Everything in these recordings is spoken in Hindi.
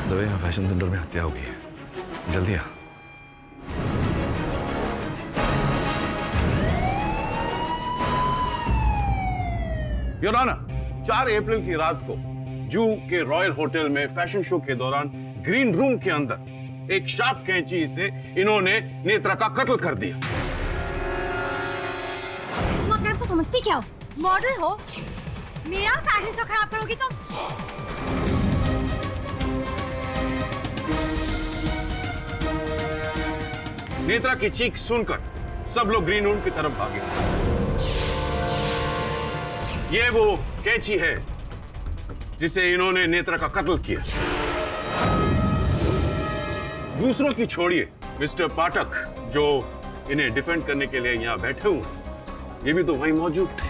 दबे यहाँ फैशन सेंटर में हत्या हो गई है, जल्दी आ। योर ऑनर, 4 अप्रैल की रात को जू के रॉयल होटल में फैशन शो के दौरान ग्रीन रूम के अंदर एक शार्प कैंची से इन्होंने नेत्रा का कत्ल कर दिया। तुम अपने आप को समझती क्या हो? मॉडल हो, मेरा फैशन शो खराब करोगी तुम? नेत्रा की चीख सुनकर सब लोग ग्रीन रूम की तरफ भागे। ये वो कैंची है जिसे इन्होंने नेत्रा का कत्ल किया। दूसरों की छोड़िए, मिस्टर पाठक जो इन्हें डिफेंड करने के लिए यहां बैठे हुए, ये भी तो वहीं मौजूद थे।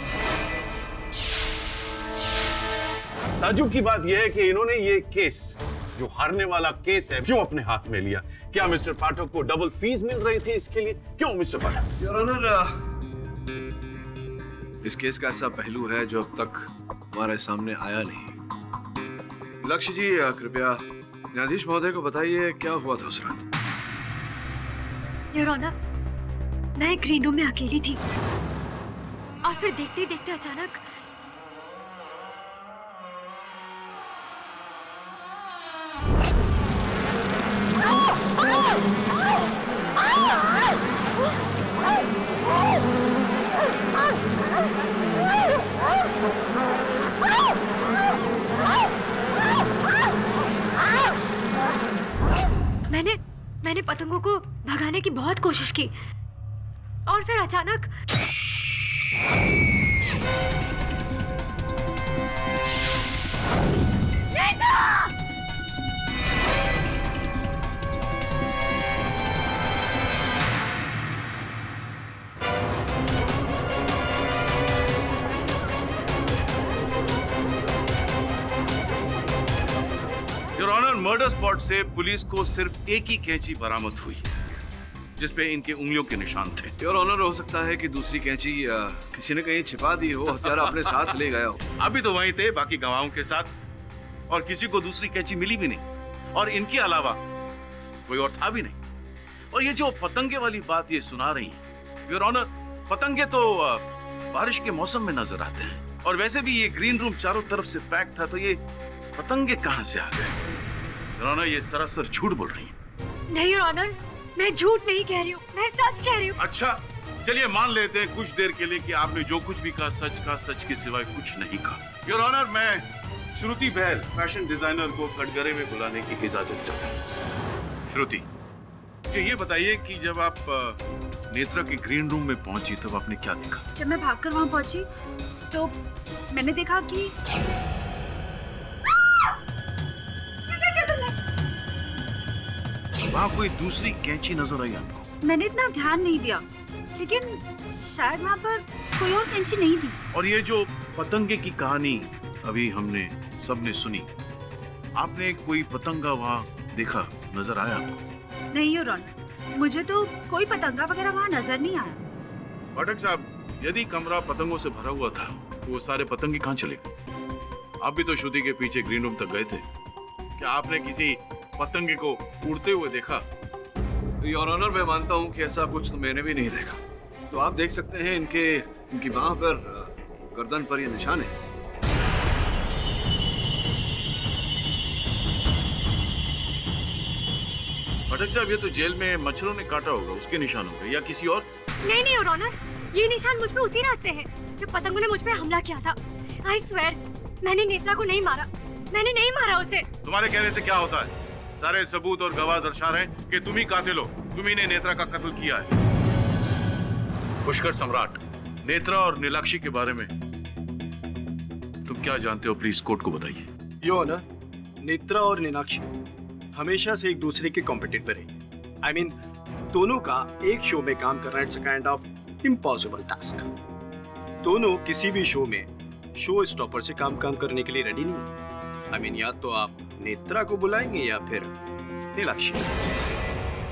ताज्जुब की बात यह है कि इन्होंने ये केस, जो हारने वाला केस है, क्यों अपने हाथ में लिया? क्या मिस्टर पाठक को डबल फीस मिल रही थी इसके लिए? क्यों मिस्टर पाठक? योर ऑनर, इस केस का ऐसा पहलू है जो अब तक हमारे सामने आया नहीं। लक्ष्य जी, कृपया न्यायाधीश महोदय को बताइए क्या हुआ था उस रात। योर ऑनर, मैं ग्रीन रूम में अकेली थी और फिर देखते देखते अचानक मैंने पतंगों को भगाने की बहुत कोशिश की और फिर अचानक योर ऑनर, मर्डर स्पॉट से पुलिस को सिर्फ एक ही कैंची बरामद हुई जिसपे इनके उंगलियों के निशान थे। योर ऑनर, हो सकता है कि दूसरी कैंची किसी ने कहीं छिपा दी हो, हत्यारा अपने साथ ले गया हो। अभी तो वहीं थे बाकी गवाहों के साथ, और किसी को दूसरी कैंची मिली भी नहीं, और इनके अलावा कोई और था भी नहीं। और ये जो पतंगे वाली बात ये सुना रही है योर ऑनर, पतंगे तो बारिश के मौसम में नजर आते हैं, और वैसे भी ये ग्रीन रूम चारों तरफ से पैक था, तो ये पतंगे कहां से आ गए? योर ऑनर, ये सरासर झूठ बोल रही है। नहीं योर ऑनर, मैं झूठ नहीं कह रही हूँ, मैं सच कह रही हूँ। अच्छा, चलिए मान लेते हैं कुछ देर के लिए कि आपने जो कुछ भी कहा सच के सिवाय कुछ नहीं कहा। योर ऑनर, मैं श्रुति बहल, फैशन डिजाइनर को कटघरे में बुलाने की इजाजत चाहता हूँ। श्रुति, मुझे ये बताइए कि जब आप नेत्रा के ग्रीन रूम में पहुंची तब आपने क्या देखा? जब मैं भागकर वहां पहुंची तो मैंने देखा कि वहाँ कोई दूसरी कैंची नजर आई आपको? मैंने इतना ध्यान नहीं दिया, लेकिन शायद वहाँ पर कोई और कैंची नहीं थी। और ये जो पतंगे की कहानी अभी हमने सबने सुनी, आपने कोई पतंगा वहाँ देखा, नजर आया आपको? नहीं योर ऑनर, मुझे तो कोई पतंगा वगैरह वहाँ नजर नहीं आया। पाठक साहब, यदि कमरा पतंगों से भरा हुआ था तो वो सारे पतंगे कहाँ चले गए? आप भी तो श्रुति के पीछे ग्रीन रूम तक गए थे, क्या आपने किसी पतंगे को उड़ते हुए देखा? योर ऑनर, मैं मानता हूँ कि ऐसा कुछ तो मैंने भी नहीं देखा। तो आप देख सकते हैं इनकी बाह पर, गर्दन पर ये निशान है। पाठक साहब, ये तो जेल में मच्छरों ने काटा होगा, उसके निशान होंगे, या किसी और? नहीं योर ऑनर, ये निशान मुझ पे उसी रात से है जब पतंगों ने मुझ पे हमला किया था। आई स्वेयर, मैंने नेत्रा को नहीं मारा, मैंने नहीं मारा उसे। तुम्हारे कहने से क्या होता है? सारे सबूत और गवाह दर्शा रहे हैं कि तुम ही कातिल हो, तुम ही ने नेत्रा का कत्ल किया है। पुष्कर सम्राट, नेत्रा और नीलाक्षी के बारे में तुम क्या जानते हो, प्लीज कोर्ट को बताइए। यो ना, नेत्रा और नीलाक्षी हमेशा से एक दूसरे के कॉम्पिटिटर रहे। आई मीन, दोनों का एक शो में काम करना it's a kind of impossible task. दोनों किसी भी शो में शो स्टॉपर से काम करने के लिए रेडी नहीं। आई मीन, या तो आप नेत्रा को बुलाएंगे या फिर नीलाक्षी।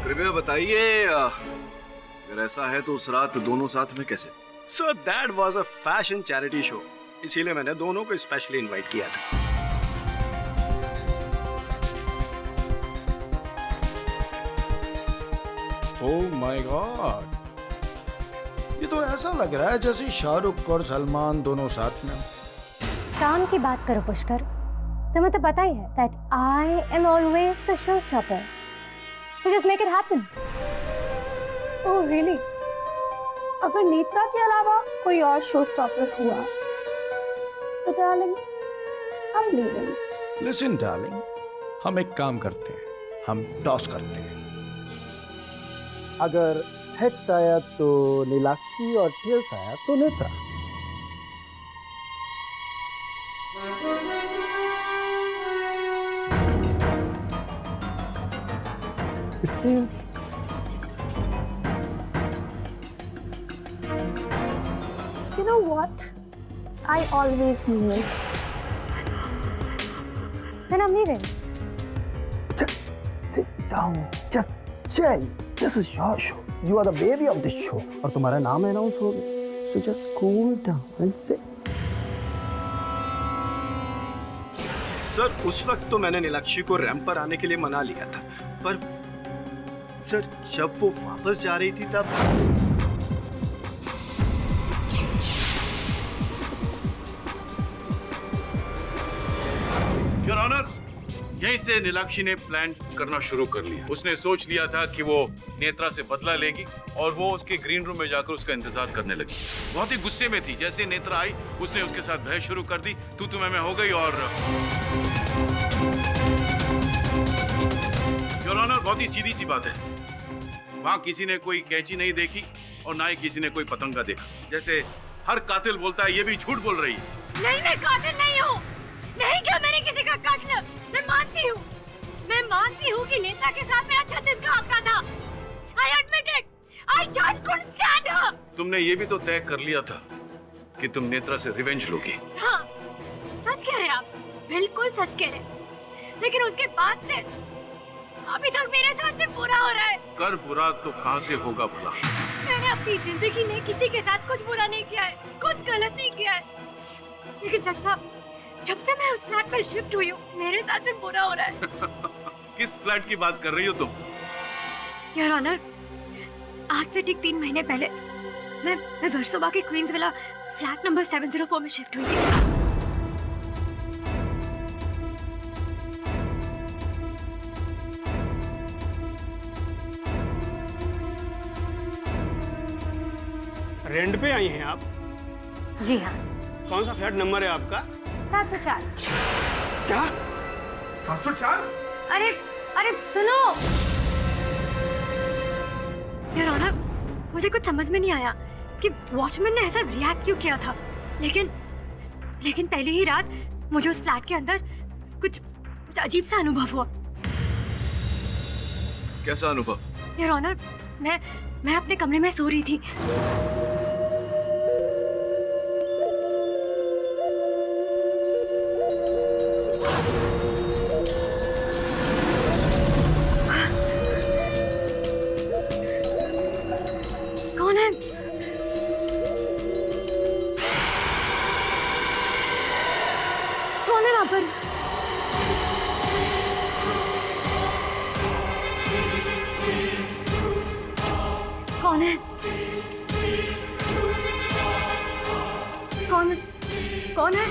कृपया बताइए, अगर ऐसा है तो उस रात दोनों साथ में कैसे? So that was a fashion charity show, इसीलिए मैंने दोनों को स्पेशली इनवाइट किया था। ओह माय गॉड, ये तो ऐसा लग रहा है जैसे शाहरुख और सलमान दोनों साथ में। काम की बात करो पुष्कर, तुम्हें तो पता ही है that I am always the showstopper. So just make it happen. Oh really? अगर नेत्रा के अलावा कोई और शो स्टॉपर हुआ तो darling, I'm leaving. Listen darling, हम एक काम करते हैं, हम टॉस करते हैं। अगर हेड्स आया तो नीलाक्षी और टेल्स आया तो Netra. You know what? I always knew it. Then I'm leaving. Just sit down, just chill. This is your show. You are the baby of this show. और तुम्हारा नाम अनाउंस हो गया. So just cool down and sit. Sir उस वक्त तो मैंने नीलाक्षी को रैंप पर आने के लिए मना लिया था, पर सर जब वो वापस जा रही थी तब योर ऑनर, यहीं से नीलाक्षी ने प्लान करना शुरू कर लिया। उसने सोच लिया था कि वो नेत्रा से बदला लेगी और वो उसके ग्रीन रूम में जाकर उसका इंतजार करने लगी। बहुत ही गुस्से में थी। जैसे नेत्रा आई, उसने उसके साथ बहस शुरू कर दी, तू मैं हो गई। और योर ऑनर, बहुत ही सीधी सी बात है, वहां किसी ने कोई कैंची नहीं देखी और ना ही किसी ने कोई पतंगा देखा। जैसे हर कातिल बोलता है, ये भी झूठ बोल रही है। नहीं, मैं कातिल नहीं हूँ। नहीं क्या मैंने किसी का कत्ल? मैं मानती हूँ कि नेता के साथ मेरा 36 का आंकड़ा था। I admit it. I just couldn't stand her. तुमने ये भी तो तय कर लिया था कि तुम नेत्रा से रिवेंज लोगी। हाँ, सच कह रहे आप, बिल्कुल सच कह रहे। लेकिन उसके बाद से अभी तक मेरे साथ से बुरा हो रहा है। कर बुरा तो कहाँ से होगा भला? मैंने अपनी जिंदगी में किसी के साथ कुछ बुरा नहीं किया है, कुछ गलत नहीं किया है। लेकिन जज साहब, जब से मैं उस फ्लैट में शिफ्ट हुई हूँ, मेरे साथ से बुरा हो रहा है। किस फ्लैट की बात कर रही हो तुम? योर ऑनर, आज से ठीक 3 महीने पहले मैं वर्सोवा के क्वींस विला फ्लैट नंबर 704 में शिफ्ट हुई थी। रेंट पे आई हैं आप? जी हाँ। कौन सा फ्लैट नंबर है आपका? 704। क्या? 704? अरे सुनो यार ऑनर, मुझे कुछ समझ में नहीं आया कि वॉचमैन ने ऐसा रिएक्ट क्यों किया था। लेकिन पहली ही रात मुझे उस फ्लैट के अंदर कुछ अजीब सा अनुभव हुआ। कैसा अनुभव? यार ऑनर, मैं अपने कमरे में सो रही थी। कौन है? कौन है वहां पर? कौन है? कौन है?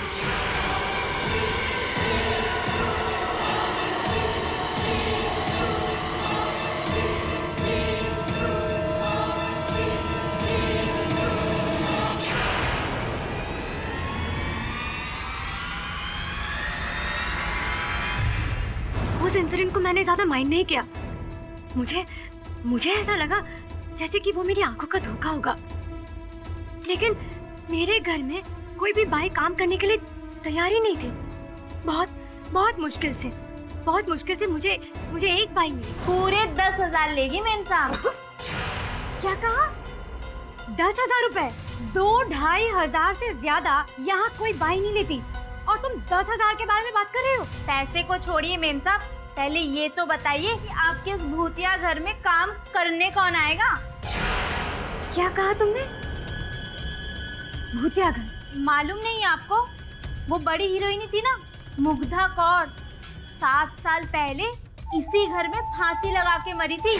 उस इंसिडेंट को मैंने ज्यादा माइंड नहीं किया। मुझे ऐसा लगा जैसे कि वो मेरी आंखों का धोखा होगा। लेकिन मेरे घर में कोई भी बाई काम करने के लिए तैयार ही नहीं थी। बहुत मुश्किल से मुझे एक बाई मिली। पूरे 10,000 लेगी मैम साहब। क्या कहा? 10,000 रुपए? 2-2.5 से ज्यादा यहाँ कोई बाई नहीं लेती, और तुम 10,000 के बारे में बात कर रहे हो? पैसे को छोड़िए मैम साहब, पहले ये तो बताइए कि आपके इस भूतिया घर में काम करने कौन आएगा? क्या कहा तुमने? भूतिया घर? मालूम नहीं आपको? वो बड़ी हीरोइन थी ना, मुग्धा कौर, 7 साल पहले इसी घर में फांसी लगा के मरी थी।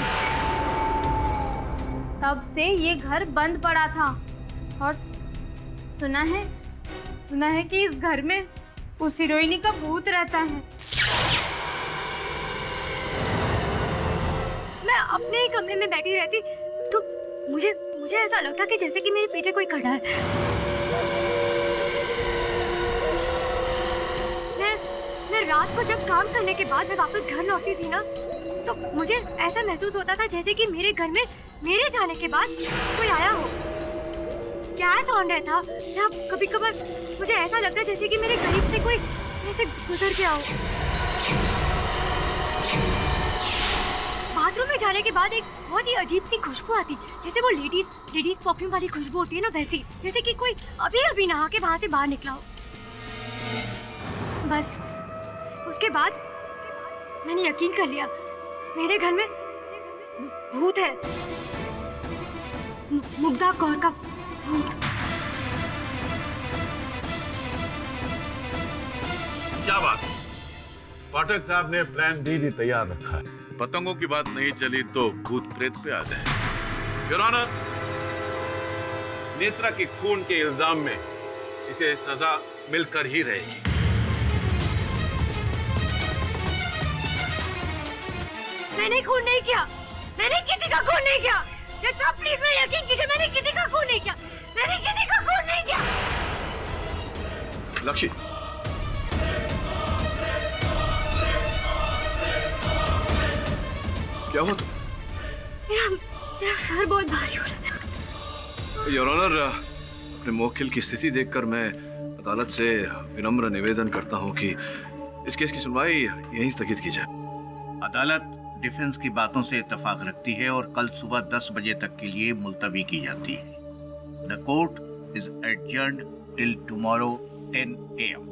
तब से ये घर बंद पड़ा था और सुना है कि इस घर में उस हीरोइनी का भूत रहता है। मैं अपने ही कमरे में बैठी रहती तो मुझे ऐसा लगता कि जैसे कि मेरे पीछे कोई खड़ा है। मैं रात को जब काम करने के बाद मैं वापस घर लौटती थी ना, तो मुझे ऐसा महसूस होता था जैसे कि मेरे घर में मेरे जाने के बाद कोई आया हो। क्या साउंड है था? या कभी कभार मुझे ऐसा लगता है जैसे कि मेरे करीब से कोई ऐसे गुजर गया हो। बाथरूम में जाने के बाद एक बहुत ही अजीब सी खुशबू आती, जैसे वो लेडीज परफ्यूम वाली खुशबू होती है ना, वैसी, जैसे कि कोई अभी नहा के वहां से बाहर निकला हो। बस उसके बाद मैंने यकीन कर लिया, मेरे घर में भूत है, मुग्धा कौर का भूत। क्या बात? पाठक साहब ने प्लान डी भी तैयार रखा है। पतंगों की बात नहीं चली तो भूत प्रेत पे आ जाए। योर ऑनर, नेत्रा के खून के इल्जाम में इसे सजा मिलकर ही रहेगी। मैंने खून नहीं किया, मैंने किसी का खून नहीं किया। प्लीज मेरा यकीन कीजिए, मैंने किसी का खून नहीं किया, मैंने किसी का खून नहीं किया। लक्ष्य, क्या हुआ? मेरा सर बहुत भारी हो रहा है। योर ऑनर, अपने मुवक्किल की स्थिति देखकर मैं अदालत से विनम्र निवेदन करता हूं कि इस केस की सुनवाई यहीं स्थगित की जाए। अदालत डिफेंस की बातों से इत्तेफाक रखती है और कल सुबह 10 बजे तक के लिए मुलतवी की जाती है। The court is adjourned till tomorrow 10 AM।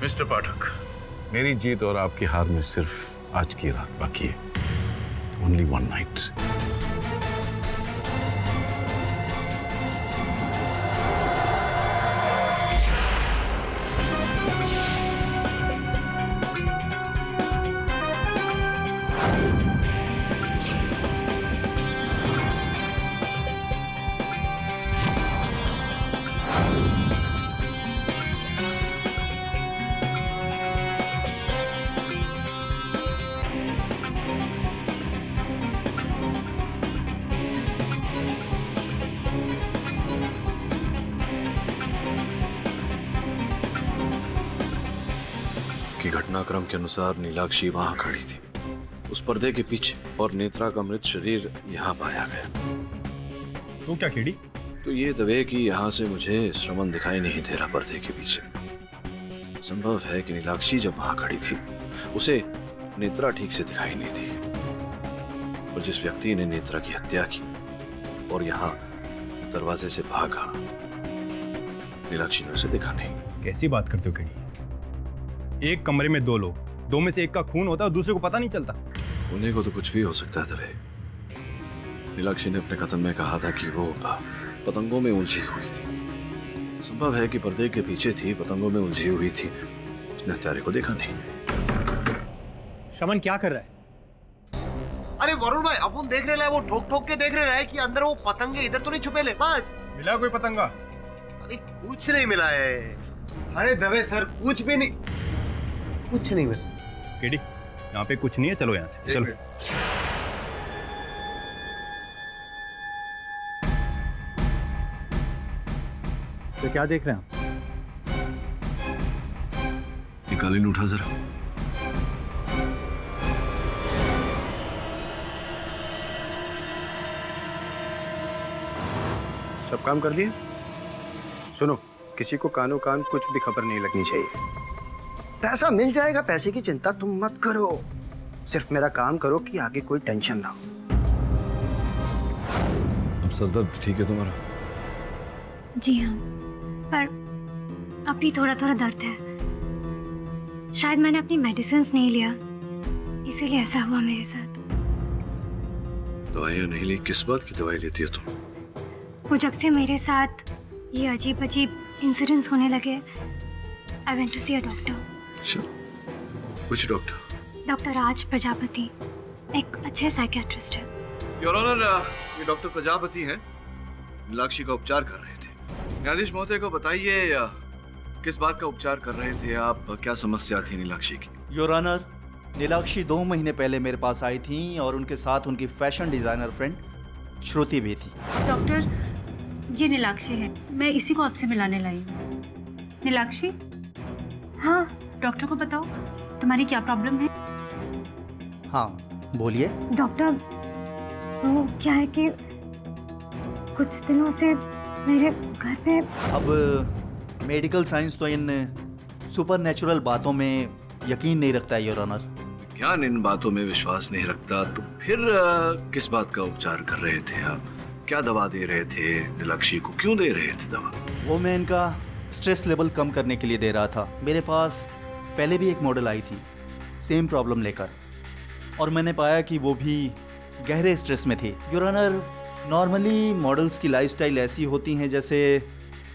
Mister Pathak, मेरी जीत और आपकी हार में सिर्फ आज की रात बाकी है। Only one night. कि घटनाक्रम के अनुसार नीलाक्षी वहां खड़ी थी, उस पर्दे के पीछे, और नेत्रा का मृत शरीर यहाँ पाया गया। तो क्या खेड़ी? तो ये दवे कि यहाँ से मुझे श्रवण दिखाई नहीं दे रहा पर्दे के पीछे। संभव है कि नीलाक्षी जब वहां खड़ी थी उसे नेत्रा ठीक से दिखाई नहीं दी, और जिस व्यक्ति ने नेत्रा की हत्या की और यहाँ दरवाजे से भागा, नीलाक्षी ने उसे देखा नहीं। कैसी बात करते हो खेड़ी? एक कमरे में 2 लोग, 2 में से एक का खून होता है और दूसरे को पता नहीं चलता। होने को तो कुछ भी हो सकता है दवे। नीलाक्षी ने अपने कथन में कहा था कि वो पतंगों में उलझी हुई थी। संभव है कि पर्दे के पीछे थी, पतंगों में उलझी हुई थी, उसने हत्यारे को देखा नहीं। शमन क्या कर रहा है? अरे वरुण भाई, अपन देख रहे हैं, वो ठोक ठोक के देख रहे हैं कि अंदर वो पतंगे इधर तो नहीं छुपे ले। बस मिला कोई पतंगा? अरे कुछ नहीं मिला है। अरे दवे सर, कुछ भी नहीं, कुछ नहीं मिला। केडी, यहाँ पे कुछ नहीं है, चलो यहाँ से चलो। तो क्या देख रहे हैं आप? निकाली उठा जरा। सब काम कर दिए? सुनो, किसी को कानो कान कुछ भी खबर नहीं लगनी चाहिए। पैसा मिल जाएगा, पैसे की चिंता तुम मत करो, सिर्फ मेरा काम करो कि आगे कोई टेंशन ना हो। अब सरदर्द ठीक है तुम्हारा? जी हाँ, पर अभी थोड़ा थोड़ा दर्द है। शायद मैंने अपनी मेडिसिन्स नहीं लिया, इसीलिए ऐसा हुआ मेरे साथ। दवाइयाँ नहीं ली? किस बात की दवाई लेती है तुम? वो जब से मेरे साथ ये अजीब अजीब इंसिडेंट्स होने लगे, I went to see a doctor. Which doctor? Doctor Raj Prajapati एक अच्छे साइकियाट्रिस्ट है। योर ऑनर, ये डॉक्टर प्रजापति हैं, नीलाक्षी का उपचार कर रहे थे। न्यायाधीश महोदय को बताइए, किस बात का उपचार कर रहे थे आप? क्या समस्या थी नीलाक्षी की? योर ऑनर, नीलाक्षी 2 महीने पहले मेरे पास आई थी और उनके साथ उनकी फैशन डिजाइनर फ्रेंड श्रुति भी थी। डॉक्टर, ये नीलाक्षी है, मैं इसी को आपसे मिलाने लाई हूँ। नीलाक्षी, हाँ डॉक्टर को बताओ तुम्हारी क्या प्रॉब्लम है। हाँ बोलिए। डॉक्टर, वो क्या है कि कुछ दिनों से मेरे घर पे अब मेडिकल साइंस तो इन सुपर नेचुरल बातों में यकीन नहीं रखता है योर ऑनर। ज्ञान इन बातों में विश्वास नहीं रखता, तो फिर किस बात का उपचार कर रहे थे आप? क्या दवा दे रहे थे नीलाक्षी को? क्यों दे रहे थे दवा? वो मैं इनका स्ट्रेस लेवल कम करने के लिए दे रहा था। मेरे पास पहले भी एक मॉडल आई थी सेम प्रॉब्लम लेकर, और मैंने पाया कि वो भी गहरे स्ट्रेस में थी। योर ऑनर, नॉर्मली मॉडल्स की लाइफस्टाइल ऐसी होती हैं जैसे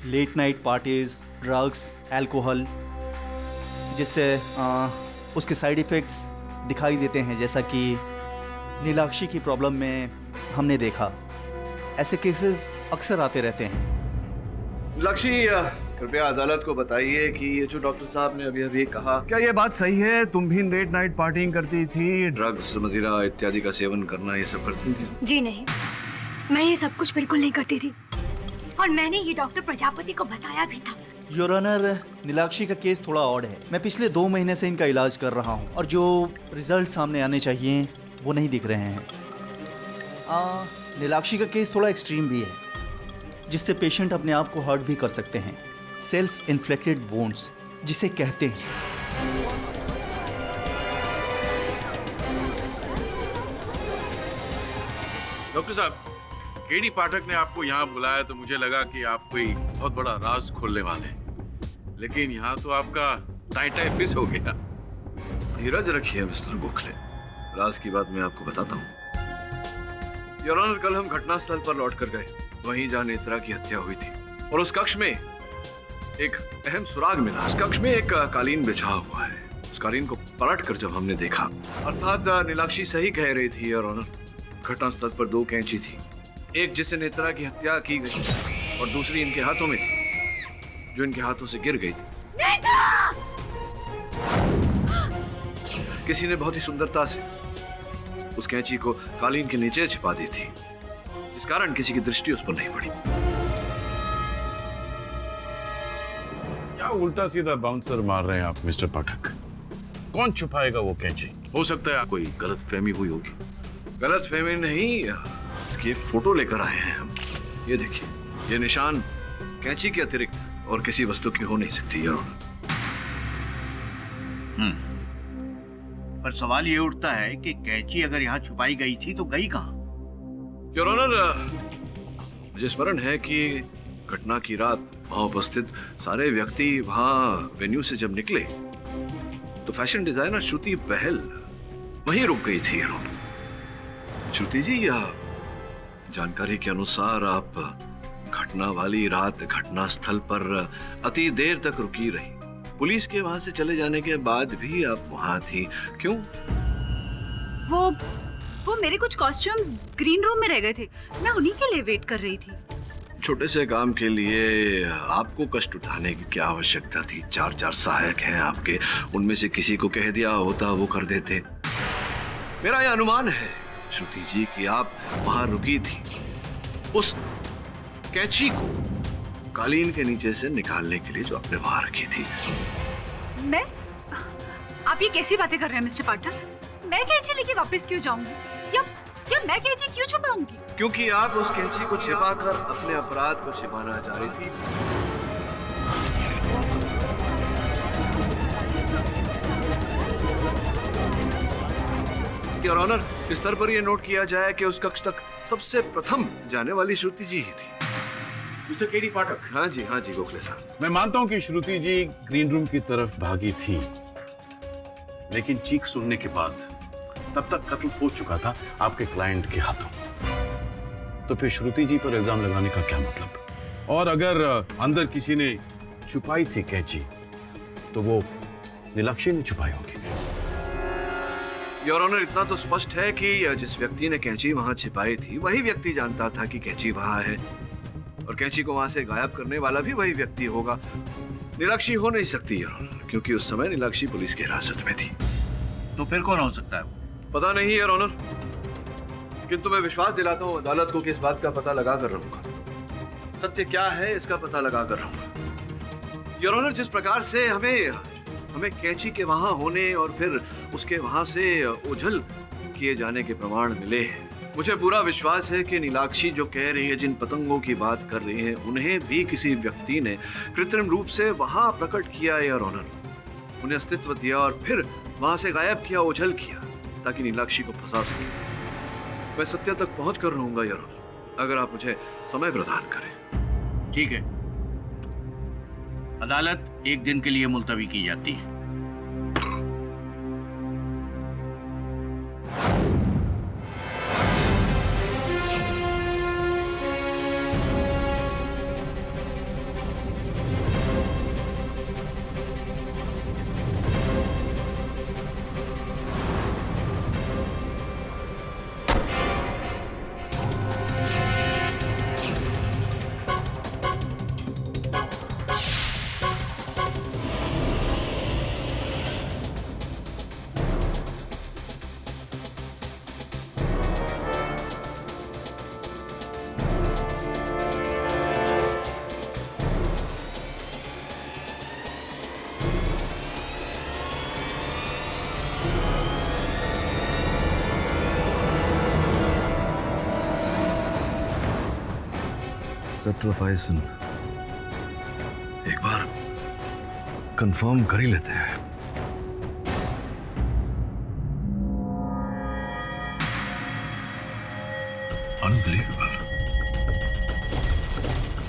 late night parties, drugs, alcohol, जिससे उसके साइड इफ़ेक्ट्स दिखाई देते हैं, जैसा कि नीलाक्षी की प्रॉब्लम में हमने देखा। ऐसे केसेस अक्सर आते रहते हैं। नीलाक्षी, कृपया अदालत को बताइए कि ये जो डॉक्टर साहब ने अभी कहा, क्या ये बात सही है? तुम भी लेट नाइट पार्टिंग करती थी, ड्रग्स, मदिरा इत्यादि का सेवन करना, ये सब करती थी? जी नहीं, मैं ये सब कुछ बिल्कुल नहीं करती थी, और मैंने ये डॉक्टर प्रजापति को बताया भी था। योर ऑनर, नीलाक्षी का केस थोड़ा ऑड है। मैं पिछले 2 महीने से इनका इलाज कर रहा हूँ और जो रिजल्ट सामने आने चाहिए वो नहीं दिख रहे हैं। नीलाक्षी का केस थोड़ा एक्सट्रीम भी है, जिससे पेशेंट अपने आप को हर्ट भी कर सकते हैं। सेल्फ इन्फ्लिक्टेड वुंड्स जिसे कहते हैं। डॉक्टर साहब, केडी पाठक ने आपको यहाँ बुलाया तो मुझे लगा कि आप कोई बहुत बड़ा राज खोलने वाले हैं, लेकिन यहाँ तो आपका टाई फिस हो गया। धीरज रखिए मिस्टर गोखले, राज की बात मैं आपको बताता हूँ। योर ऑनर, कल हम घटनास्थल पर लौट कर गए, वहीं जहाँ नेत्रा की हत्या हुई थी, और उस कक्ष में एक अहम सुराग मिला। उस कक्ष में एक कालीन बिछा हुआ है। उस कालीन को पलट कर जब हमने देखा, अर्थात नीलाक्षी सही कह रही थी योर ऑनर, घटनास्थल पर 2 कैंची थी, एक जिससे नेत्रा की हत्या की गई और दूसरी इनके हाथों में थी, जो इनके हाथों से गिर गई थी। किसी ने बहुत ही सुंदरता से उस कैंची को कालीन के नीचे छिपा दी थी, जिस कारण किसी की दृष्टि उस पर नहीं पड़ी। क्या उल्टा सीधा बाउंसर मार रहे हैं आप मिस्टर पाठक? कौन छुपाएगा वो कैंची? हो सकता है कोई गलत फहमी हुई होगी। गलत फहमी नहीं, इसकी एक फोटो लेकर आए हैं हम। ये देखिए, ये निशान कैंची के अतिरिक्त और किसी वस्तु की हो नहीं सकती योर ऑनर। पर सवाल ये उठता है कि कैंची अगर यहाँ छुपाई गई थी तो गई कहाँ? योर ऑनर, मुझे स्मरण है कि घटना की रात वहां उपस्थित सारे व्यक्ति वहां वेन्यू से जब निकले तो फैशन डिजाइनर श्रुति बहल वहीं रुक गई थी। योर ऑनर, श्रुति जी, जानकारी के अनुसार आप घटना वाली रात घटना स्थल पर अति देर तक रुकी रही। पुलिस के वहां से चले जाने के बाद भी आप वहां थी, क्यों? वो मेरे कुछ कॉस्ट्यूम्स ग्रीन रूम में रह गए थे, मैं उन्हीं के लिए वेट कर रही थी। छोटे से काम के लिए आपको कष्ट उठाने की क्या आवश्यकता थी? 4 सहायक हैं आपके, उनमें से किसी को कह दिया होता वो कर देते। मेरा यह अनुमान है श्रुति जी कि आप वहां रुकी थी उस कैंची को कालीन के नीचे से निकालने के लिए जो आपने वहां रखी थी। मैं? आप ये कैसी बातें कर रहे हैं मिस्टर पाठक? मैं कैंची लेके वापस क्यों जाऊंगी? या मैं कैंची क्यों छुपाऊंगी? क्योंकि आप उस कैंची को छिपाकर अपने अपराध को छिपाना चाह रही थी। योर ऑनर, इस स्तर पर यह नोट किया जाए कि उस कक्ष तक सबसे प्रथम जाने वाली श्रुति जी ही थी। मिस्टर केडी पाठक। हाँ जी गोखले साहब। मैं मानता हूं कि श्रुति जी ग्रीन रूम की तरफ भागी थी, लेकिन चीख सुनने के बाद तब तक कत्ल हो चुका था आपके क्लाइंट के हाथों। तो फिर श्रुति जी पर इल्जाम लगाने का क्या मतलब? और अगर अंदर किसी ने छुपाई थी कैंची, तो वो नीलाक्षी ने छुपाई होगी। योर ऑनर, इतना तो स्पष्ट है कि जिस व्यक्ति ने कैंची वहां छिपाई थी वही व्यक्ति जानता था कि कैंची वहां है, और कैंची को वहां से गायब करने वाला भी वही व्यक्ति होगा। नीलाक्षी हो नहीं सकती योर ऑनर, क्योंकि उस समय नीलाक्षी पुलिस की हिरासत में थी। तो फिर कौन हो सकता है? पता नहीं योर ऑनर, किंतु मैं विश्वास दिलाता हूँ अदालत को कि इस बात का पता लगा कर रहूंगा। सत्य क्या है इसका पता लगा कर रहूंगा। योर ऑनर, जिस प्रकार से हमें कैंची के वहां होने और फिर उसके वहां से ओझल किए जाने के प्रमाण मिले हैं, मुझे पूरा विश्वास है कि नीलाक्षी जो कह रही है, जिन पतंगों की बात कर रही है, उन्हें भी किसी व्यक्ति ने कृत्रिम रूप से वहां प्रकट किया है योर ऑनर। उन्हें अस्तित्व दिया और फिर वहां से गायब किया, ओझल किया, ताकि नीलाक्षी को फंसा सके। मैं सत्य तक पहुंच कर रहूंगा योर ऑनर, अगर आप मुझे समय प्रदान करें। ठीक है, अदालत एक दिन के लिए मुलतवी की जाती है। सेट्रोफाइसिन एक बार कंफर्म कर ही लेते हैं। अनबिलीवेबल।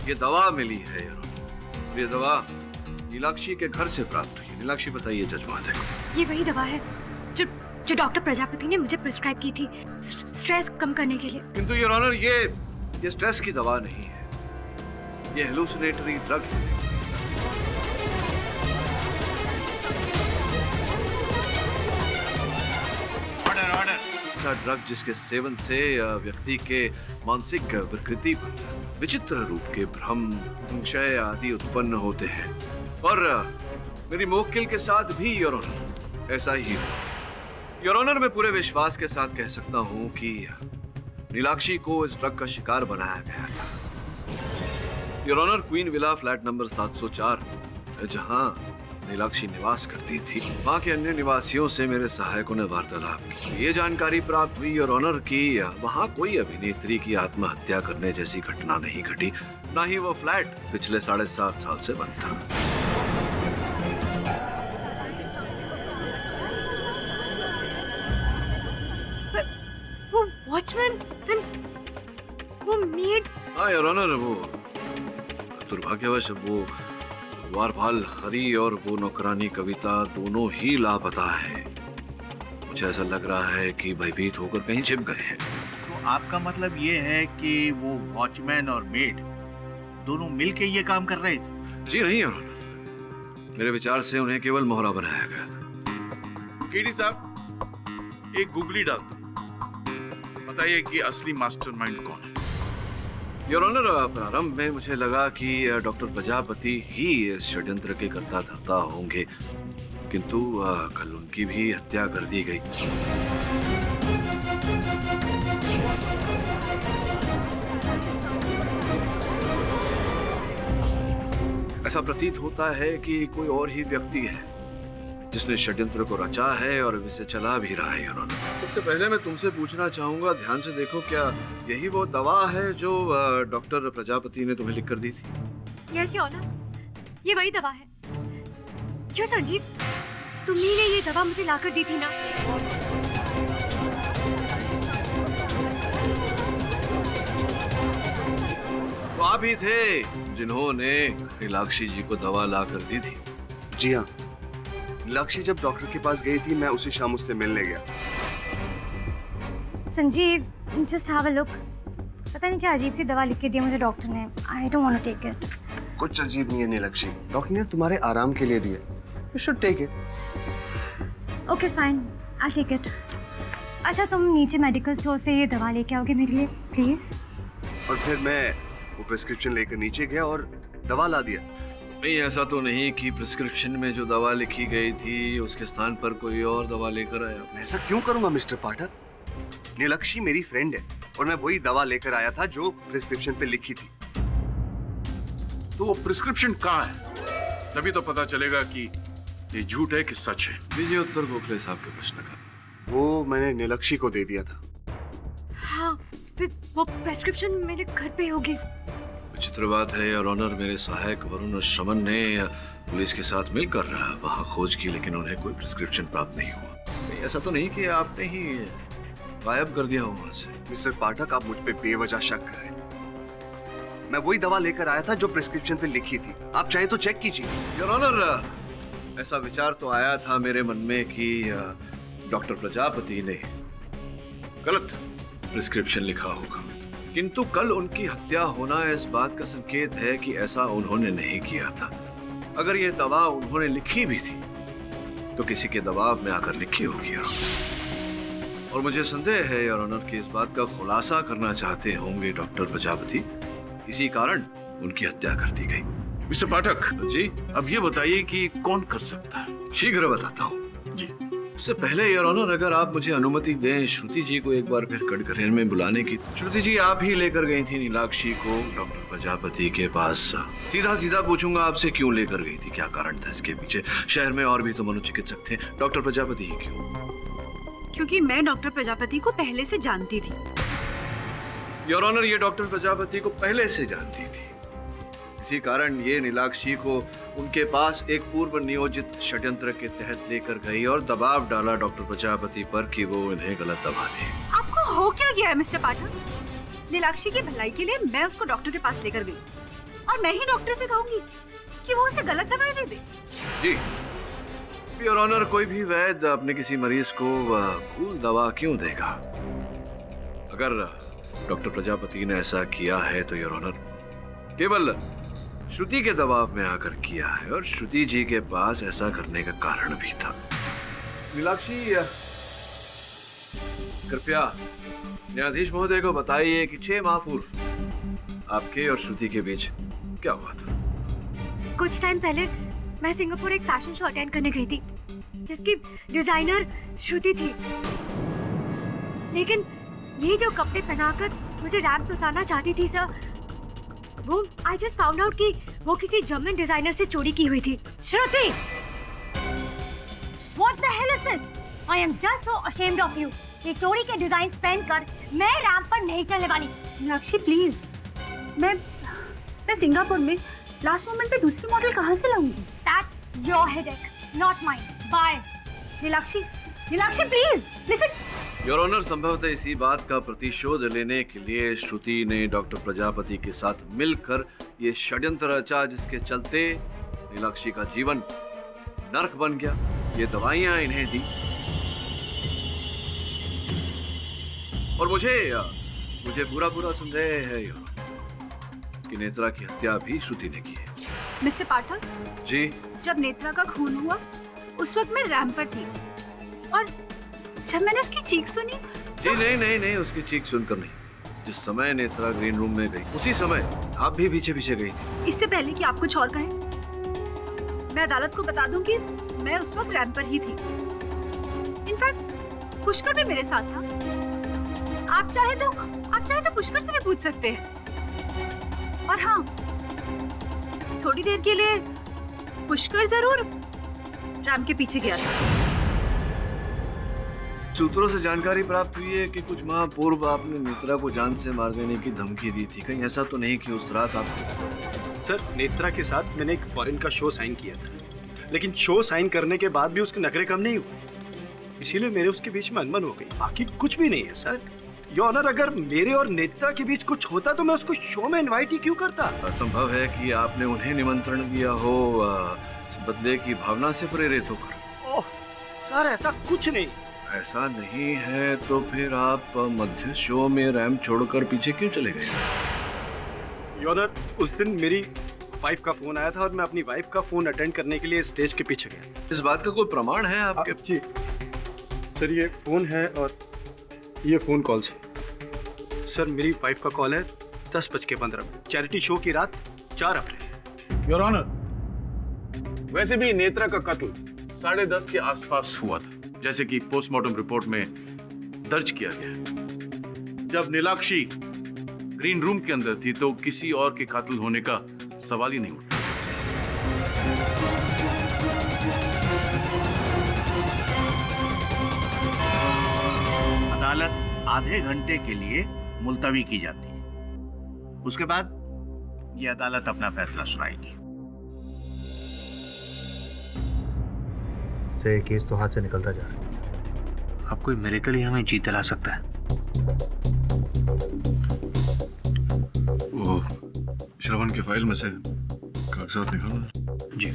ये दवा मिली है यार, ये दवा नीलाक्षी के घर से प्राप्त हुई। नीलाक्षी बताइए जज महोदय को। ये वही दवा है जो डॉक्टर प्रजापति ने मुझे प्रिस्क्राइब की थी स्ट्रेस कम करने के लिए। किंतु योर ऑनर, ये स्ट्रेस की दवा नहीं है, ये हेलुसिनेटरी ड्रग है। Order order. ऐसा ड्रग जिसके सेवन से व्यक्ति के मानसिक विकृति पर विचित्र रूप के भ्रम, संशय आदि उत्पन्न होते हैं। और मेरी मोक्किल के साथ भी योर ऑनर ऐसा ही है। योर ऑनर, मैं पूरे विश्वास के साथ कह सकता हूं कि नीलाक्षी को इस ड्रग का शिकार बनाया गया था। Your honour, queen villa flat number 704, जहां नीलाक्षी निवास करती थी, वहां के अन्य निवासियों से मेरे सहायकों ने वार्तालाप की। ये जानकारी प्राप्त हुई योर ऑनर कि वहां कोई अभिनेत्री की आत्महत्या करने जैसी घटना नहीं घटी, ना ही वो फ्लैट पिछले 7.5 साल से बंद था। वो वॉचमैन, वो मेड। हाँ योर ऑनर, वो दुर्भाग्यवश वो द्वारपाल हरी और वो नौकरानी कविता दोनों ही लापता है। मुझे ऐसा लग रहा है कि भयभीत होकर कहीं छिप गए हैं। तो आपका मतलब ये है कि वो वॉचमैन और मेड दोनों मिलके ये काम कर रहे थे? जी नहीं योर ऑनर, मेरे विचार से उन्हें केवल मोहरा बनाया गया था। केडी साहब, एक गूगली डालते बताइए कि असली मास्टरमाइंड कौन है। योर ऑनर, प्रारंभ में मुझे लगा कि डॉक्टर प्रजापति ही इस षड्यंत्र के कर्ता धर्ता होंगे, किंतु कल उनकी भी हत्या कर दी गई। ऐसा प्रतीत होता है कि कोई और ही व्यक्ति है जिसने षड्यंत्र को रचा है और इसे चला भी रहा है। उन्होंने सबसे पहले मैं तुमसे पूछना चाहूंगा, ध्यान से देखो, क्या यही वो दवा है जो डॉक्टर प्रजापति ने तुम्हें लिख कर दी थी? यस योर ऑनर, ये वही दवा है। क्यों संजीव, तुम्ही ने ये दवा मुझे लाकर दी थी ना? तो आप ही थे जिन्होंने नीलाक्षी जी को दवा ला कर दी थी? जी हाँ, नीलाक्षी जब डॉक्टर के पास गई थी, मैं उसी शाम उससे मिलने गया। Sanjeev, just have a look. पता नहीं क्या अजीब सी दवा लिख के दी मुझे डॉक्टर ने। I don't want to take it. कुछ अजीब नहीं है नीलाक्षी, डॉक्टर ने तुम्हारे आराम के लिए दिया। You should take it. Okay fine, I take it. अच्छा तुम नीचे मेडिकल स्टोर से ये दवा लेके आओगे मेरे लिए प्लीज? और फिर मैं वो प्रिस्क्रिप्शन लेकर नीचे गया और दवा ला दिया। नहीं, ऐसा तो नहीं कि प्रिस्क्रिप्शन में जो दवा लिखी गई थी उसके स्थान पर कोई और दवा लेकर आया। मैं ऐसा क्यों करूंगा मिस्टर पाठक? नीलाक्षी मेरी फ्रेंड है और मैं वही दवा लेकर आया था जो प्रिस्क्रिप्शन पे लिखी थी। तो वो प्रिस्क्रिप्शन कहाँ है? तभी तो पता चलेगा कि ये झूठ है कि सच है। दीजिए उत्तर गोखले साहब के प्रश्न का। वो मैंने नीलाक्षी को दे दिया था। हाँ, फिर वो प्रेस्क्रिप्शन मेरे घर पे होगी। विचित्र बात है योर ऑनर, मेरे सहायक वरुण श्रमण ने पुलिस के साथ मिलकर वहाँ खोज की, लेकिन उन्हें कोई प्रिस्क्रिप्शन प्राप्त नहीं हुआ। ऐसा तो नहीं कि आपने ही गायब कर दिया हो वहाँ से? मिस्टर पाठक, आप मुझ पे बेवजह शक कर रहे हैं। मैं वही दवा लेकर आया था जो प्रिस्क्रिप्शन पे लिखी थी। आप चाहे तो चेक कीजिए। योर ऑनर, ऐसा विचार तो आया था मेरे मन में कि डॉक्टर प्रजापति ने गलत प्रिस्क्रिप्शन लिखा होगा, किंतु कल उनकी हत्या होना इस बात का संकेत है कि ऐसा उन्होंने नहीं किया था। अगर ये दवा उन्होंने लिखी भी थी तो किसी के दबाव में आकर लिखी होगी योर ऑनर। और मुझे संदेह है योर ऑनर कि इस बात का खुलासा करना चाहते होंगे डॉक्टर प्रजापति, इसी कारण उनकी हत्या कर दी गई। मिस्टर पाठक जी, अब ये बताइए कि कौन कर सकता है? शीघ्र बताता हूँ जी। उससे पहले योर ऑनर, अगर आप मुझे अनुमति दें श्रुति जी को एक बार फिर कटघरेल में बुलाने की। श्रुति जी, आप ही लेकर गई थी नीलाक्षी को डॉक्टर प्रजापति के पास। सीधा सीधा पूछूंगा आपसे, क्यों लेकर गई थी? क्या कारण था इसके पीछे? शहर में और भी तो मनोचिकित्सक थे, डॉक्टर प्रजापति ही क्यों? क्योंकि मैं डॉक्टर प्रजापति को पहले से जानती थी। योर ऑनर, ये डॉक्टर प्रजापति को पहले से जानती थी, इसी कारण ये नीलाक्षी को उनके पास एक पूर्व नियोजित षड्यंत्र के तहत लेकर गई और दबाव डाला डॉक्टर प्रजापति पर कि वो इन्हें गलत दवा दे। आपको हो क्या गया है मिस्टर पाठक? नीलाक्षी की भलाई के लिए मैं उसको डॉक्टर के पास लेकर गई और मैं ही डॉक्टर से कहूंगी कि वो उसे गलत दवाई दे दे। जी योर ऑनर, कोई भी वैद्य अपने किसी मरीज को भूल दवा क्यों देगा? अगर डॉक्टर प्रजापति ने ऐसा किया है तो योर ऑनर केवल श्रुति के दबाव में आकर किया है, और श्रुति जी के पास ऐसा करने का कारण भी था। नीलाक्षी, कृपया न्यायाधीश महोदय को बताइए कि 6 माह पूर्व आपके और श्रुति के बीच क्या हुआ था? कुछ टाइम पहले मैं सिंगापुर एक फैशन शो अटेंड करने गई थी जिसकी डिजाइनर श्रुति थी, लेकिन ये जो कपड़े पहनाकर मुझे रैंप पे उतारना चाहती थी सर, वो I just found out कि वो किसी जर्मन डिजाइनर से चोरी की हुई थी। श्रुति, What the hell is this? I am just so ashamed of you. ये चोरी के डिजाइन पहनकर मैं रैंप पर नहीं चलने वाली। मीनाक्षी प्लीज, मैं सिंगापुर में लास्ट मोमेंट पे दूसरी मॉडल कहाँ से लाऊंगी? That's your headache, not mine. Bye. Nilakshi please listen. Your honour, संभवतः इसी बात का प्रतिशोध लेने के लिए श्रुति ने डॉक्टर प्रजापति के साथ मिलकर ये षड्यंत्र रचा जिसके चलते नीलाक्षी का जीवन नर्क बन गया। ये दवाइयां इन्हें दी और मुझे पूरा संदेह है कि नेत्रा की हत्या भी श्रुति ने की है। मिस्टर पाठक जी, जब नेत्रा का खून हुआ उस वक्त मैं रैंप पर थी और जब मैंने उसकी चीख सुनी। जी नहीं, उसकी चीख सुनकर नहीं, जिस समय नेत्रा ग्रीन रूम में गई उसी समय आप भी पीछे गई थी। इससे पहले कि आप कुछ और कहें, मैं अदालत को बता दूं कि मैं उस वक्त रैंप पर ही थी। इनफैक्ट पुष्कर भी मेरे साथ था। आप चाहे तो पुष्कर से भी पूछ सकते हैं। और हाँ, थोड़ी देर के लिए पुष्कर जरूर रैंप के पीछे गया था। सूत्रों से जानकारी प्राप्त हुई है कि कुछ माह पूर्व आपने नेत्रा को जान से मार देने की धमकी दी थी। कहीं ऐसा तो नहीं कि उस रात आप? सर, नेत्रा के साथ मैंने एक फॉरेन का शो साइन किया था, लेकिन शो साइन करने के बाद भी उसके नखरे कम नहीं हुए, इसीलिए मेरे उसके बीच में अनबन हो गई। बाकी कुछ भी नहीं है सर। योर ऑनर, अगर मेरे और नेत्रा के बीच कुछ होता तो मैं उसको शो में इनवाइट ही क्यों करता? असंभव है कि आपने उन्हें निमंत्रण दिया हो बदले की भावना से प्रेरित होकर। ओह सर, ऐसा कुछ नहीं। ऐसा नहीं है तो फिर आप मध्य शो में रैंप छोड़कर पीछे क्यों चले गए? योर ऑनर, उस दिन मेरी वाइफ का फोन आया था और मैं अपनी वाइफ का फोन अटेंड करने के लिए स्टेज के पीछे गया। इस बात का कोई प्रमाण है आपके? जी सर, ये फोन है और ये फोन कॉल से सर, मेरी वाइफ का कॉल है 10:15 चैरिटी शो की रात 4 अप्रैल। योर ऑनर, वैसे भी नेत्रा का कत्ल 10:30 के आसपास हुआ था, जैसे कि पोस्टमार्टम रिपोर्ट में दर्ज किया गया है। जब नीलाक्षी ग्रीन रूम के अंदर थी तो किसी और के कातिल होने का सवाल ही नहीं उठा। अदालत आधे घंटे के लिए मुलतवी की जाती है। उसके बाद ये अदालत अपना फैसला सुनाएगी। ये केस तो हाथ से निकलता जा रहा है। अब कोई मिरेकल ही हमें जीत दिला सकता है। वो श्रवण की फाइल में से कागजात निकालो। जी।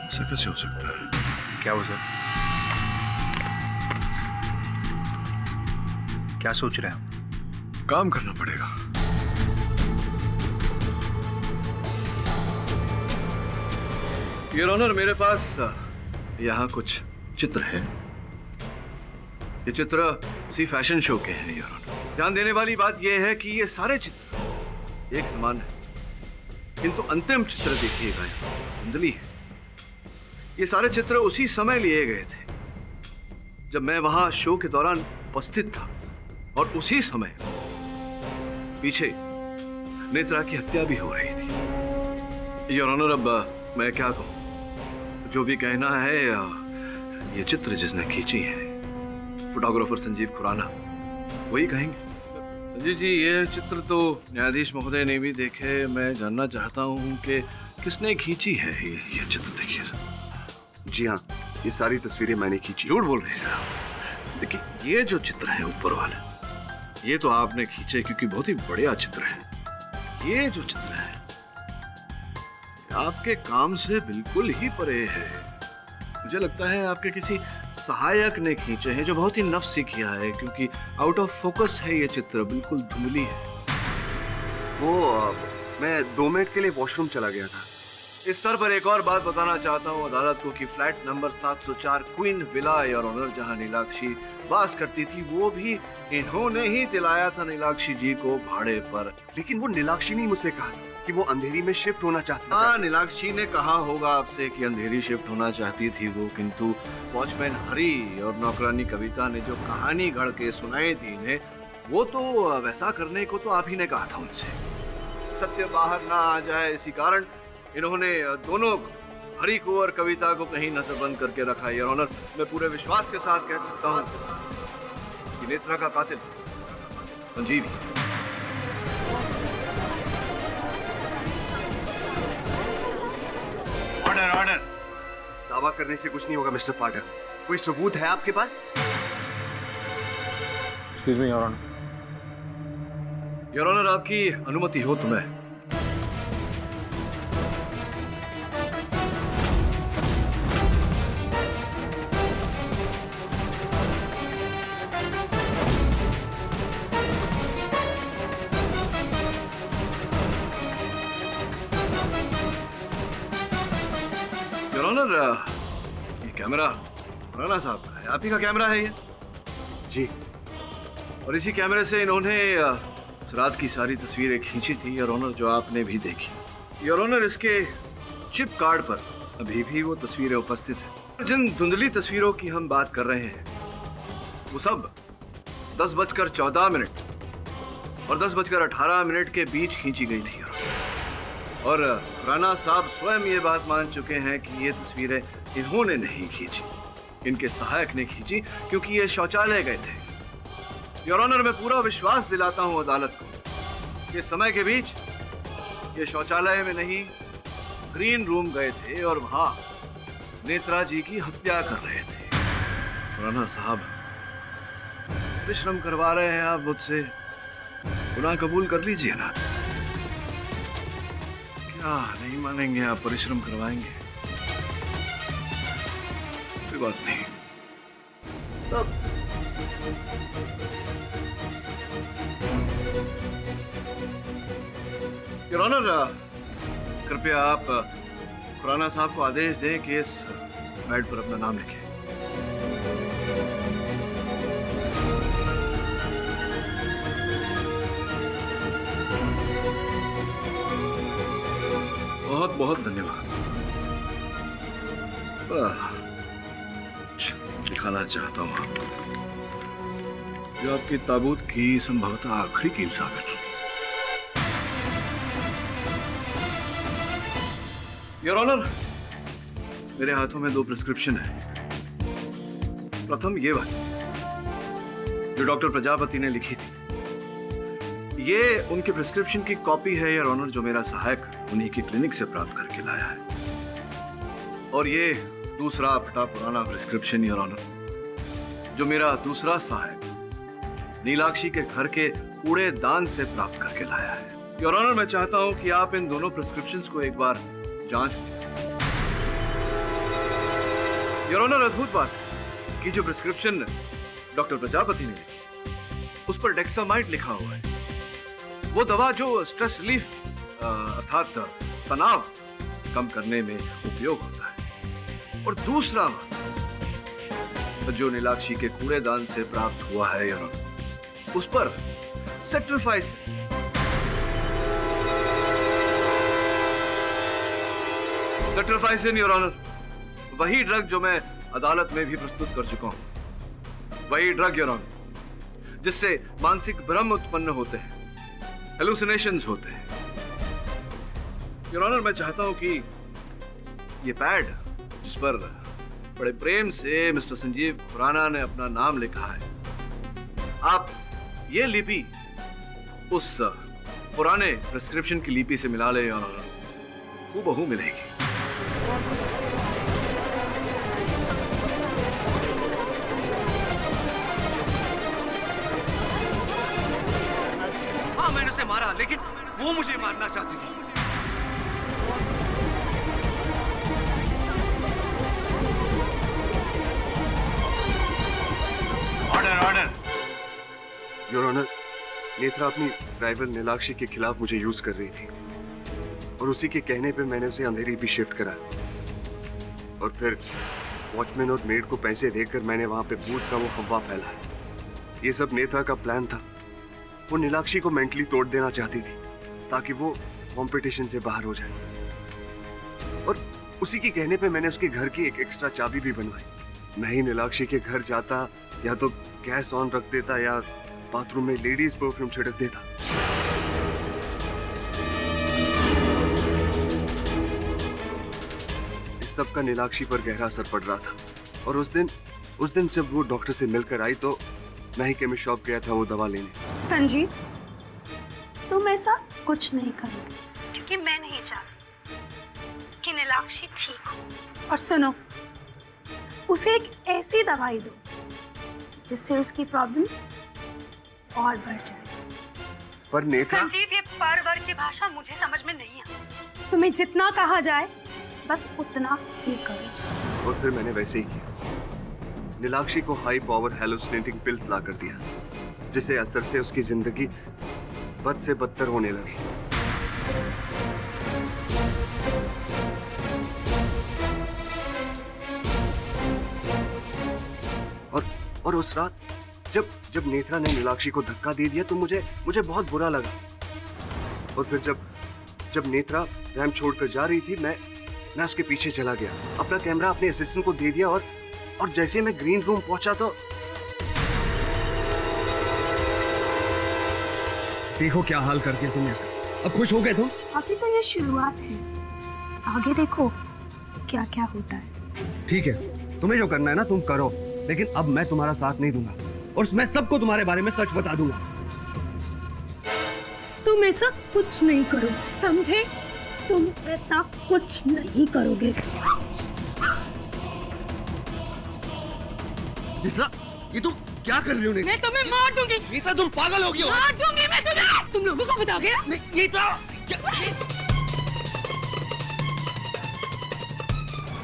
ऐसा कैसे हो सकता है? क्या हो सर? क्या सोच रहे हैं? काम करना पड़ेगा। योर ऑनर, मेरे पास यहाँ कुछ चित्र है। ये चित्र उसी फैशन शो के हैं योर ऑनर। ध्यान देने वाली बात यह है कि ये सारे चित्र एक समान है, किंतु अंतिम चित्र देखिएगा धुंधली है। ये सारे चित्र उसी समय लिए गए थे जब मैं वहां शो के दौरान उपस्थित था, और उसी समय पीछे नेत्रा की हत्या भी हो रही थी। योर ऑनर, अब मैं क्या कहूं, जो भी कहना है, ये चित्र जिसने खींची है फोटोग्राफर संजीव खुराना, वही कहेंगे। संजीव जी, ये चित्र तो न्यायाधीश महोदय ने भी देखे। मैं जानना चाहता हूं कि किसने खींची है ये चित्र। देखिए सर। जी हाँ, ये सारी तस्वीरें मैंने खींची। झूठ बोल रहे हैं आप। देखिए, ये जो चित्र है ऊपर वाले, ये तो आपने खींचे क्योंकि बहुत ही बढ़िया चित्र है। ये जो चित्र है आपके काम से बिल्कुल ही परे है। मुझे लगता है आपके किसी सहायक ने खींचे हैं जो बहुत ही नफसी किया है, क्योंकि आउट ऑफ फोकस है ये चित्र, बिल्कुल धुंधली है। वो मैं 2 मिनट के लिए वॉशरूम चला गया था। इस स्तर पर एक और बात बताना चाहता हूँ अदालत को कि flat number 704 queen villa your honour, जहाँ नीलाक्षी वास करती थी, वो भी इन्होंने ही दिलाया था नीलाक्षी जी को भाड़े पर। लेकिन वो नीलाक्षी ने मुझसे कहा कि वो अंधेरी में शिफ्ट होना चाहती थी। हाँ, नीलाक्षी ने कहा होगा आपसे कि अंधेरी शिफ्ट होना चाहती थी वो, किंतु वॉचमैन हरी और नौकरानी कविता ने जो कहानी घड़ के सुनाई थी इन्हें, वो तो वैसा करने को तो आप ही ने कहा था उनसे। सत्य बाहर ना आ जाए, इसी कारण इन्होंने दोनों हरी को और कविता को कहीं नजरबंद करके रखा है। योर ऑनर, मैं पूरे विश्वास के साथ कह सकता हूँ कि नेत्रा का कातिल संजीव ही। Order order. दावा करने से कुछ नहीं होगा मिस्टर फाटक। कोई सबूत है आपके पास? Excuse me your honour. Your honour, आपकी अनुमति हो तो मैं। योर ऑनर, ये कैमरा राणा साहब का है, आप ही का कैमरा है ये? जी। और इसी कैमरे से इन्होंने उस रात की सारी तस्वीरें खींची थी योर ऑनर, जो आपने भी देखी। योर ऑनर, इसके चिप कार्ड पर अभी भी वो तस्वीरें उपस्थित हैं। जिन धुंधली तस्वीरों की हम बात कर रहे हैं वो सब 10:14 और 10:18 के बीच खींची गई थी। और राणा साहब स्वयं ये बात मान चुके हैं कि ये तस्वीरें इन्होंने नहीं खींची, इनके सहायक ने खींची, क्योंकि ये शौचालय गए थे। योर ऑनर, मैं पूरा विश्वास दिलाता हूं अदालत को कि समय के बीच ये शौचालय में नहीं ग्रीन रूम गए थे और वहां नेत्रा जी की हत्या कर रहे थे। राणा साहब, परिश्रम करवा रहे हैं आप मुझसे, गुनाह कबूल कर लीजिए ना। क्या नहीं मानेंगे आप? परिश्रम करवाएंगे, कोई बात नहीं, योर ऑनर, कृपया आप खुराना साहब को आदेश दें कि इस पैड पर अपना नाम लिखें। बहुत बहुत धन्यवाद। दिखाना चाहता हूं आपको जो आपकी ताबूत की संभवतः आखिरी कील साबित होगी। योर ऑनर, मेरे हाथों में 2 प्रिस्क्रिप्शन है। प्रथम ये वाली जो डॉक्टर प्रजापति ने लिखी थी, ये उनके प्रिस्क्रिप्शन की कॉपी है योर ऑनर, जो मेरा सहायक उन्हीं की क्लिनिक से प्राप्त करके लाया है। और ये दूसरा फटा पुराना प्रिस्क्रिप्शन योर ऑनर, जो मेरा दूसरा सहायक नीलाक्षी के घर के कूड़ेदान से प्राप्त करके लाया है। योर ऑनर, मैं चाहता हूं कि आप इन दोनों प्रिस्क्रिप्शंस को एक बार जांच। योर ऑनर, अद्भुत बात है कि जो प्रिस्क्रिप्शन डॉक्टर प्रजापति ने लिखी उस पर डेक्सामाइट लिखा हुआ है, वो दवा जो स्ट्रेस रिलीफ अर्थात तनाव कम करने में उपयोग होता है। और दूसरा जो नीलाक्षी के कूड़ेदान से प्राप्त हुआ है योर ऑनर, उस पर सेट्रिफाइसिन योर ऑनर, वही ड्रग जो मैं अदालत में भी प्रस्तुत कर चुका हूं। वही ड्रग योर ऑनर जिससे मानसिक भ्रम उत्पन्न होते हैं, हेलुसिनेशंस होते हैं। योर ऑनर, मैं चाहता हूं कि ये पैड जिस पर बड़े प्रेम से मिस्टर संजीव खुराना ने अपना नाम लिखा है, आप ये लिपि उस पुराने प्रिस्क्रिप्शन की लिपि से मिला ले योर ऑनर, हूबहू मिलेगी। हाँ, मैंने उसे मारा, लेकिन वो मुझे मारना चाहती थी। Order order. Your honour, Netra अपनी राइवल नीलाक्षी के खिलाफ मुझे यूज कर रही थी और उसी के कहने पे मैंने उसे अंधेरी भी शिफ्ट करा और फिर वॉचमैन और मेड को पैसे देकर मैंने वहां पे भूत का वो अफवाह फैलाया। ये सब नेत्रा का प्लान था। वो नीलाक्षी को मेंटली तोड़ देना चाहती थी ताकि वो कंपटीशन से बाहर हो जाए और उसी के कहने पे मैंने उसके घर की एक एक्स्ट्रा चाबी भी बनवाई। मैं ही नीलाक्षी के घर जाता, या तो गैस ऑन रख देता या बाथरूम में लेडीज परफ्यूम छिड़क देता। इस सब का नीलाक्षी पर गहरा असर पड़ रहा था और उस दिन जब वो डॉक्टर से मिलकर आई तो मैं ही केमिस्ट शॉप गया था वो दवा लेने। संजीव, तुम ऐसा कुछ नहीं करोगे क्योंकि मैं नहीं चाहती कि नीलाक्षी ठीक हो। और सुनो, उसे एक ऐसी दवाई दो जिससे उसकी प्रॉब्लम और बढ़ जाए। पर नेत्रा, संजीव, ये पर की भाषा मुझे समझ में नहीं आती। तुम्हें जितना कहा जाए बस उतना ही करो। और फिर मैंने वैसे ही किया। नीलाक्षी को हाई पावर हेलुसिनेटिंग पिल्स ला कर दिया, जिससे असर से उसकी जिंदगी बद से बदतर होने लगी। और उस रात जब नेत्रा ने नीलाक्षी को धक्का दे दिया तो मुझे बहुत बुरा लगा। और फिर जब नेत्रा रैम छोड़कर जा रही थी, मैं उसके पीछे चला गया, अपना कैमरा अपने असिस्टेंट को दे दिया और जैसे मैं ग्रीन रूम पहुंचा तो देखो क्या हाल कर दिया तुमने इसका। अब खुश हो गए तुम? अभी तो ये शुरुआत है, आगे देखो क्या क्या होता है। ठीक है, तुम्हें जो करना है ना तुम करो, लेकिन अब मैं तुम्हारा साथ नहीं दूंगा और मैं सबको तुम्हारे बारे में सच बता दूंगा। तुम ऐसा कुछ नहीं करोगे, समझे? तुम ऐसा कुछ नहीं करोगे। नेत्रा, ये तुम क्या कर रही हो? मैं तुम्हें मार दूंगी। नेत्रा, तुम पागल हो गई हो। मार दूंगी मैं तुम्हें। तुम लोगों को बताओगे ना?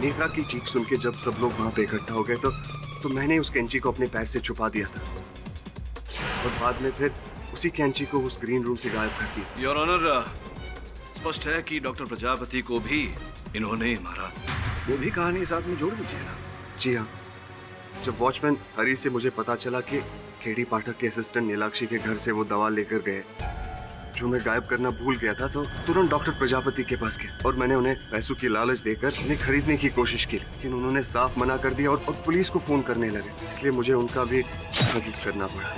नेत्रा की चीख सुन के जब सब लोग वहां पे इकट्ठा हो गए तो तो मैंने उस कैंची को अपने पैर से छुपा दिया था और बाद में फिर उसी कैंची को उस ग्रीन रूम से गायब कर दिया। योर ऑनर, स्पष्ट है कि डॉक्टर प्रजापति को भी इन्होंने ही मारा। वो भी कहानी साथ में जोड़ दीजिए ना। जी हाँ, जब वॉचमैन हरी से मुझे पता चला कि केडी पाठक के असिस्टेंट नीलाक्षी के घर से वो दवा लेकर गए जो मैं गायब करना भूल गया था, तो तुरंत डॉक्टर प्रजापति के पास गया और मैंने उन्हें पैसों की लालच देकर उन्हें खरीदने की कोशिश की, लेकिन उन्होंने साफ मना कर दिया और पुलिस को फोन करने लगे। इसलिए मुझे उनका भी मदद करना पड़ा।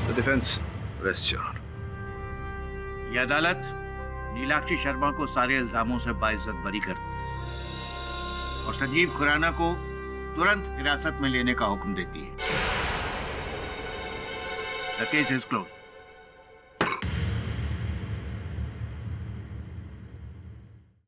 The defence rest your honour. यह अदालत नीलाक्षी शर्मा को सारे इल्जामों से बाइज्जत बरी कर और संजीव खुराना को तुरंत हिरासत में लेने का हुक्म देती है। The case is closed.